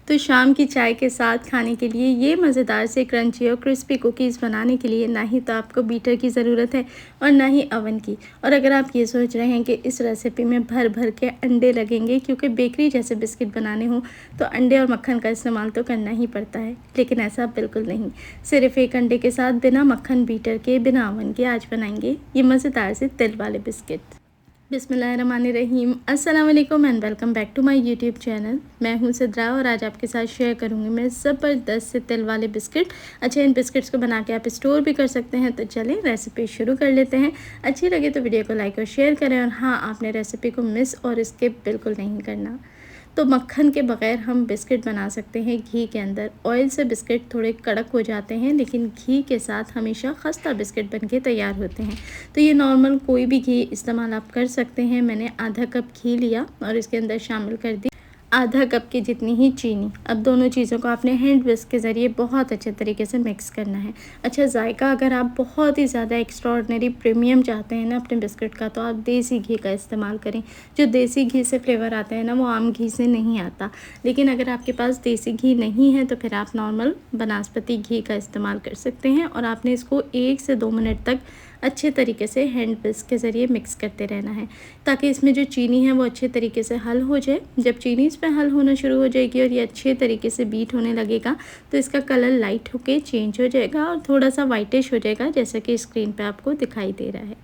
तो शाम की चाय के साथ खाने के लिए ये मज़ेदार से क्रंची और क्रिस्पी कुकीज़ बनाने के लिए ना ही तो आपको बीटर की ज़रूरत है और ना ही अवन की। और अगर आप ये सोच रहे हैं कि इस रेसिपी में भर भर के अंडे लगेंगे क्योंकि बेकरी जैसे बिस्किट बनाने हों तो अंडे और मक्खन का इस्तेमाल तो करना ही पड़ता है, लेकिन ऐसा बिल्कुल नहीं। सिर्फ एक अंडे के साथ बिना मक्खन, बीटर के, बिना अवन के आज बनाएंगे ये मज़ेदार से तिल वाले बिस्किट। बिस्मिल्लाहिर्रहमानिर्रहीम, अस्सलाम वालेकुम and welcome back to my YouTube channel. मैं हूं सिद्रा और आज आपके साथ शेयर करूंगी मैं ज़बरदस्त से तिल वाले बिस्किट। अच्छा, इन बिस्किट्स को बना के आप स्टोर भी कर सकते हैं। तो चलें रेसिपी शुरू कर लेते हैं। अच्छी लगे तो वीडियो को लाइक और शेयर करें और हाँ, आपने रेसिपी को मिस और स्किप बिल्कुल नहीं करना। तो मक्खन के बग़ैर हम बिस्किट बना सकते हैं घी के अंदर। ऑयल से बिस्किट थोड़े कड़क हो जाते हैं, लेकिन घी के साथ हमेशा खस्ता बिस्किट बनके तैयार होते हैं। तो ये नॉर्मल कोई भी घी इस्तेमाल आप कर सकते हैं। मैंने आधा कप घी लिया और इसके अंदर शामिल कर दी आधा कप की जितनी ही चीनी। अब दोनों चीज़ों को आपने हैंड विस्क के ज़रिए बहुत अच्छे तरीके से मिक्स करना है। अच्छा, जायका अगर आप बहुत ही ज़्यादा एक्स्ट्रॉर्डनरी प्रीमियम चाहते हैं ना अपने बिस्किट का, तो आप देसी घी का इस्तेमाल करें। जो देसी घी से फ्लेवर आता है ना, वो आम घी से नहीं आता। लेकिन अगर आपके पास देसी घी नहीं है तो फिर आप नॉर्मल बनास्पति घी का इस्तेमाल कर सकते हैं। और आपने इसको 1 से 2 मिनट तक अच्छे तरीके से हैंड विस्क के ज़रिए मिक्स करते रहना है, ताकि इसमें जो चीनी है वो अच्छे तरीके से हल हो जाए। जब चीनी इसमें हल होना शुरू हो जाएगी और ये अच्छे तरीके से बीट होने लगेगा तो इसका कलर लाइट होके चेंज हो जाएगा और थोड़ा सा वाइटिश हो जाएगा, जैसा कि स्क्रीन पे आपको दिखाई दे रहा है।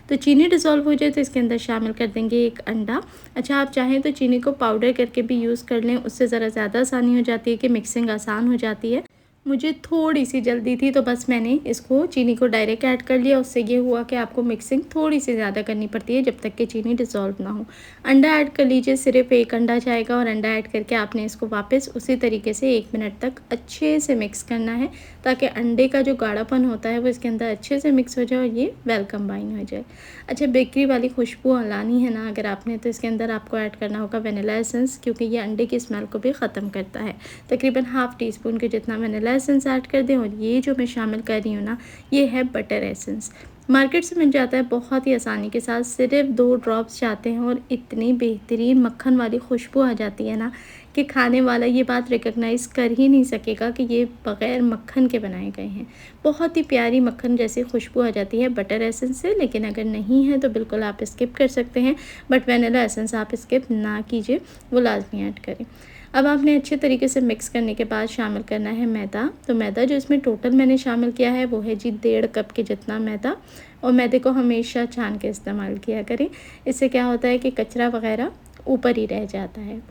तो चीनी डिज़ोल्व हो जाए तो इसके अंदर शामिल कर देंगे 1 अंडा। अच्छा, आप चाहें तो चीनी को पाउडर करके भी यूज़ कर लें, उससे ज़रा ज़्यादा आसानी हो जाती है कि मिक्सिंग आसान हो जाती है। मुझे थोड़ी सी जल्दी थी तो बस मैंने इसको चीनी को डायरेक्ट ऐड कर लिया। उससे ये हुआ कि आपको मिक्सिंग थोड़ी सी ज़्यादा करनी पड़ती है जब तक कि चीनी डिज़ोल्व ना हो। अंडा ऐड कर लीजिए, सिर्फ 1 अंडा जाएगा और अंडा ऐड करके आपने इसको वापस उसी तरीके से 1 मिनट तक अच्छे से मिक्स करना है, ताकि अंडे का जो गाढ़ापन होता है वो इसके अंदर अच्छे से मिक्स हो जाए और ये वेल कंबाइन हो जाए। अच्छा, बेकरी वाली खुशबू लानी है ना अगर आपने, तो इसके अंदर आपको ऐड करना होगा वनीला एसेंस, क्योंकि ये अंडे की स्मेल को भी ख़त्म करता है। तकरीबन हाफ़ टी स्पून के जितना वनीला एसेंस ऐड कर दें। और ये जो मैं शामिल कर रही हूँ ना, ये है बटर एसेंस। मार्केट से मिल जाता है बहुत ही आसानी के साथ। सिर्फ 2 ड्रॉप्स जाते हैं और इतनी बेहतरीन मक्खन वाली खुशबू आ जाती है ना कि खाने वाला ये बात रिकॉग्नाइज़ कर ही नहीं सकेगा कि ये बग़ैर मक्खन के बनाए गए हैं। बहुत ही प्यारी मक्खन जैसी खुशबू आ जाती है बटर एसेंस से। लेकिन अगर नहीं है तो बिल्कुल आप स्किप कर सकते हैं, बट वनीला एसेंस आप स्किप ना कीजिए, वो लाजमी ऐड करें। अब आपने अच्छे तरीके से मिक्स करने के बाद शामिल करना है मैदा। तो मैदा जो इसमें टोटल मैंने शामिल किया है वो है जी 1.5 कप के जितना मैदा। और मैदे को हमेशा छान के इस्तेमाल किया करें। इससे क्या होता है कि कचरा वगैरह ऊपर ही रह जाता है।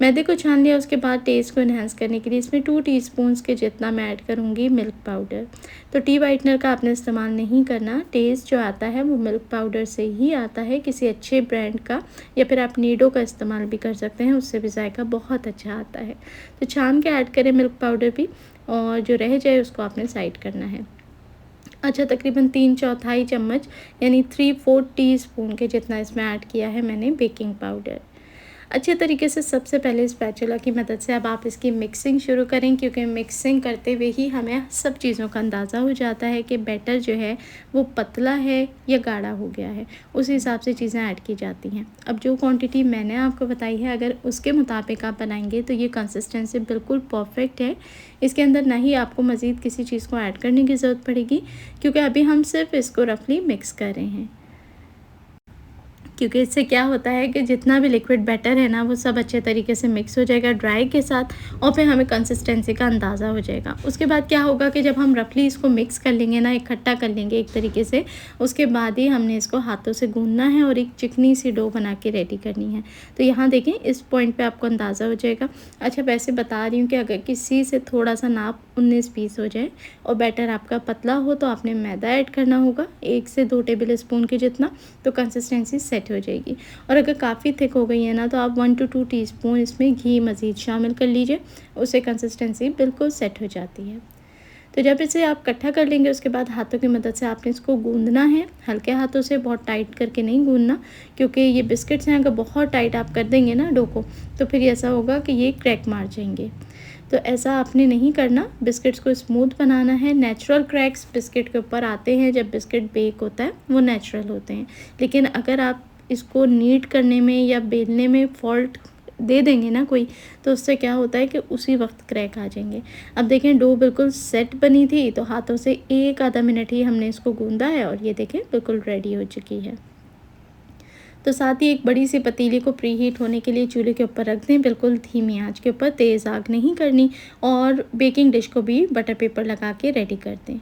मैदे को छान लिया, उसके बाद टेस्ट को इन्हांस करने के लिए इसमें 2 टीस्पून्स के जितना मैं ऐड करूँगी मिल्क पाउडर। तो टी वाइटनर का आपने इस्तेमाल नहीं करना। टेस्ट जो आता है वो मिल्क पाउडर से ही आता है, किसी अच्छे ब्रांड का, या फिर आप नीडो का इस्तेमाल भी कर सकते हैं, उससे भी जायका बहुत अच्छा आता है। तो छान के ऐड करें मिल्क पाउडर भी, और जो रह जाए उसको आपने साइड करना है। अच्छा, तकरीबन 3/4 चम्मच यानी 3/4 टीस्पून के जितना इसमें ऐड किया है मैंने बेकिंग पाउडर। अच्छे तरीके से सबसे पहले स्पैचुला की मदद से अब आप इसकी मिक्सिंग शुरू करें, क्योंकि मिक्सिंग करते हुए ही हमें सब चीज़ों का अंदाज़ा हो जाता है कि बैटर जो है वो पतला है या गाढ़ा हो गया है। उस हिसाब से चीज़ें ऐड की जाती हैं। अब जो क्वांटिटी मैंने आपको बताई है, अगर उसके मुताबिक आप बनाएंगे तो ये कंसिस्टेंसी बिल्कुल परफेक्ट है। इसके अंदर ना ही आपको मज़ीद किसी चीज़ को ऐड करने की ज़रूरत पड़ेगी, क्योंकि अभी हम सिर्फ इसको रफली मिक्स कर रहे हैं। क्योंकि इससे क्या होता है कि जितना भी लिक्विड बैटर है ना, वो सब अच्छे तरीके से मिक्स हो जाएगा ड्राई के साथ, और फिर हमें कंसिस्टेंसी का अंदाज़ा हो जाएगा। उसके बाद क्या होगा कि जब हम रफली इसको मिक्स कर लेंगे ना, इकट्ठा कर लेंगे एक तरीके से, उसके बाद ही हमने इसको हाथों से गूंदना है और एक चिकनी सी डो बना के रेडी करनी है। तो यहाँ देखें, इस पॉइंट पर आपको अंदाज़ा हो जाएगा। अच्छा, वैसे बता रही हूँ कि अगर किसी से थोड़ा सा नाप 19-20 हो जाए और बैटर आपका पतला हो तो आपने मैदा ऐड करना होगा 1 से 2 टेबल स्पून के जितना, तो कंसिस्टेंसी सेट हो जाएगी। और अगर काफ़ी थिक हो गई है ना, तो आप 1 to 2 टीस्पून इसमें घी मज़ीद शामिल कर लीजिए, उससे कंसिस्टेंसी बिल्कुल सेट हो जाती है। तो जब इसे आप इकट्ठा कर लेंगे, उसके बाद हाथों की मदद से आपने इसको गूंदना है। हल्के हाथों से, बहुत टाइट करके नहीं गूंदना, क्योंकि ये बिस्किट्स हैं, अगर बहुत टाइट आप कर देंगे ना डो को, तो फिर ऐसा होगा कि ये क्रैक मार जाएंगे। तो ऐसा आपने नहीं करना, बिस्किट्स को स्मूथ बनाना है। नेचुरल क्रैक्स बिस्किट के ऊपर आते हैं जब बिस्किट बेक होता है, वो नेचुरल होते हैं। लेकिन अगर आप इसको नीट करने में या बेलने में फॉल्ट दे देंगे ना कोई, तो उससे क्या होता है कि उसी वक्त क्रैक आ जाएंगे। अब देखें डो बिल्कुल सेट बनी थी, तो हाथों से एक आधा मिनट ही हमने इसको गूंदा है और ये देखें बिल्कुल रेडी हो चुकी है। तो साथ ही एक बड़ी सी पतीली को प्री हीट होने के लिए चूल्हे के ऊपर रख दें, बिल्कुल धीमी आंच के ऊपर, तेज़ आग नहीं करनी। और बेकिंग डिश को भी बटर पेपर लगा के रेडी कर दें।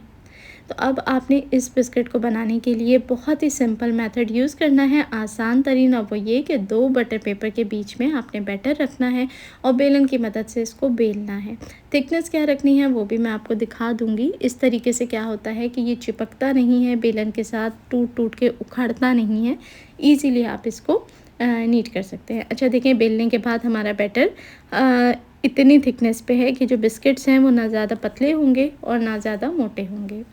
तो अब आपने इस बिस्किट को बनाने के लिए बहुत ही सिंपल मेथड यूज़ करना है, आसान तरीन, और वो ये कि 2 बटर पेपर के बीच में आपने बैटर रखना है और बेलन की मदद से इसको बेलना है। थिकनेस क्या रखनी है वो भी मैं आपको दिखा दूँगी। इस तरीके से क्या होता है कि ये चिपकता नहीं है बेलन के साथ, टूट के उखड़ता नहीं है, ईज़िली आप इसको नीट कर सकते हैं। अच्छा देखें, बेलने के बाद हमारा बैटर इतनी थिकनेस पे है कि जो बिस्किट्स हैं वो ना ज़्यादा पतले होंगे और ना ज़्यादा मोटे होंगे।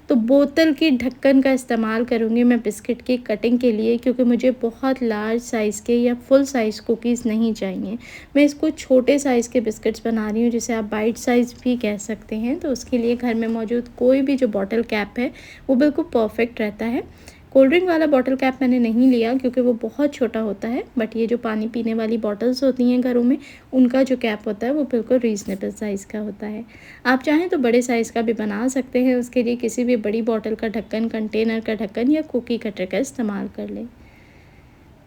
तो बोतल की ढक्कन का इस्तेमाल करूँगी मैं बिस्किट की कटिंग के लिए, क्योंकि मुझे बहुत लार्ज साइज़ के या फुल साइज़ कुकीज़ नहीं चाहिए। मैं इसको छोटे साइज़ के बिस्किट्स बना रही हूँ, जिसे आप बाइट साइज़ भी कह सकते हैं। तो उसके लिए घर में मौजूद कोई भी जो बॉटल कैप है वो बिल्कुल परफेक्ट रहता है। कोल्ड ड्रिंक वाला बॉटल कैप मैंने नहीं लिया क्योंकि वो बहुत छोटा होता है, बट ये जो पानी पीने वाली बॉटल्स होती हैं घरों में, उनका जो कैप होता है वो बिल्कुल रीज़नेबल साइज़ का होता है। आप चाहें तो बड़े साइज़ का भी बना सकते हैं, उसके लिए किसी भी बड़ी बॉटल का ढक्कन, कंटेनर का ढक्कन या कुकी कटर का इस्तेमाल कर लें।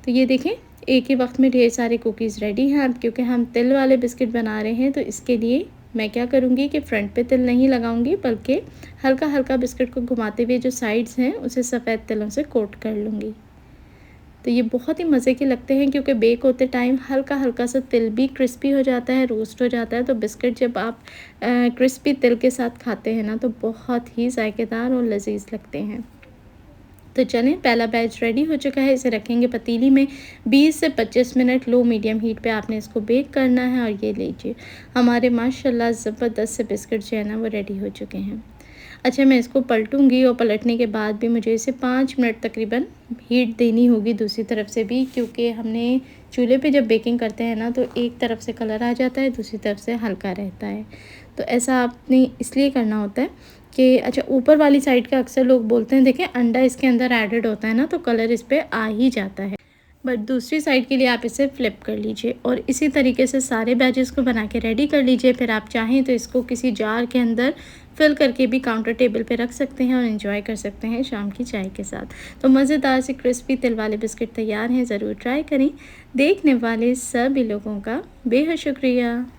तो ये देखें, एक ही वक्त में ढेर सारे कुकीज़ रेडी हैं। अब क्योंकि हम तिल वाले बिस्किट बना रहे हैं, तो इसके लिए मैं क्या करूँगी कि फ्रंट पे तिल नहीं लगाऊंगी, बल्कि हल्का हल्का बिस्किट को घुमाते हुए जो साइड्स हैं उसे सफ़ेद तिलों से कोट कर लूँगी। तो ये बहुत ही मज़े के लगते हैं, क्योंकि बेक होते टाइम हल्का हल्का सा तिल भी क्रिस्पी हो जाता है, रोस्ट हो जाता है। तो बिस्किट जब आप क्रिस्पी तिल के साथ खाते हैं ना, तो बहुत ही जायकेदार और लजीज लगते हैं। तो चलें, पहला बैच रेडी हो चुका है, इसे रखेंगे पतीली में। 20 से 25 मिनट लो मीडियम हीट पे आपने इसको बेक करना है। और ये लीजिए, हमारे माशाल्लाह ज़बरदस्त से बिस्किट जो है ना वो रेडी हो चुके हैं। अच्छा, मैं इसको पलटूँगी और पलटने के बाद भी मुझे इसे 5 मिनट तकरीबन हीट देनी होगी दूसरी तरफ से भी, क्योंकि हमने चूल्हे पे जब बेकिंग करते हैं ना, तो एक तरफ से कलर आ जाता है, दूसरी तरफ से हल्का रहता है। तो ऐसा आपने इसलिए करना होता है कि अच्छा, ऊपर वाली साइड का अक्सर लोग बोलते हैं देखें अंडा इसके अंदर एडेड होता है ना, तो कलर इस पर आ ही जाता है। बट दूसरी साइड के लिए आप इसे फ्लिप कर लीजिए और इसी तरीके से सारे बैचेस को बना के रेडी कर लीजिए। फिर आप चाहें तो इसको किसी जार के अंदर फिल करके भी काउंटर टेबल पे रख सकते हैं और एंजॉय कर सकते हैं शाम की चाय के साथ। तो मज़ेदार से क्रिस्पी तिल वाले बिस्किट तैयार हैं, ज़रूर ट्राई करें। देखने वाले सभी लोगों का बेहद शुक्रिया।